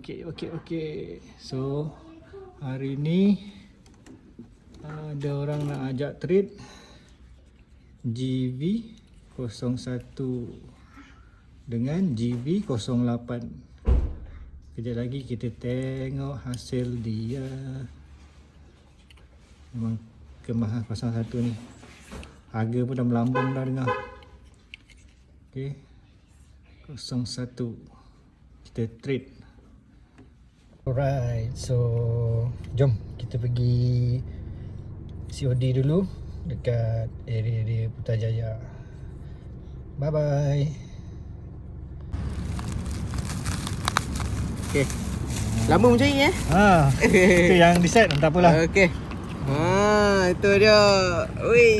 Okey. So hari ni ada orang nak ajak trade GV01 dengan GV08. Kejap lagi kita tengok hasil dia. Memang kemah 01 ni. Harga pun dah melambung dah dengar. Okey. 01 kita trade. Alright, so jom kita pergi COD dulu dekat area Putrajaya. Bye bye. Okey. Lama macam ni Itu yang di set, tak apalah. Okey. Itu dia. Oi.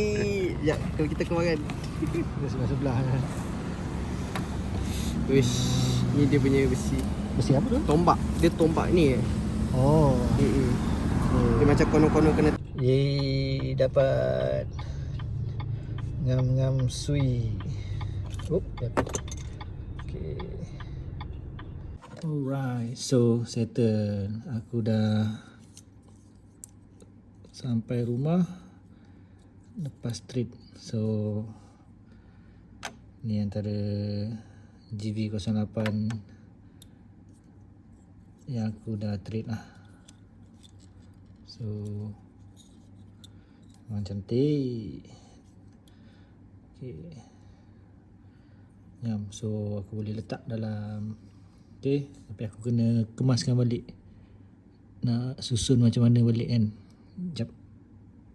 Ya, kita kemarin. Kita sebelah-sebelah. Wish, ni dia punya besi. Besi apa tu? Tombak. Dia tombak ni. Oh. Dia macam kono-kono kena. Yeay, dapat ngam-ngam sui. Dapat. Okay. Alright, so settle. Aku dah sampai rumah lepas trade. So ni antara GV08 yang aku dah trade lah. So memang cantik. Okay. So aku boleh letak dalam. Okay, tapi aku kena kemaskan balik. Nak susun macam mana balik kan. Jap.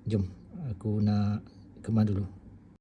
Jom aku nak kemas dulu.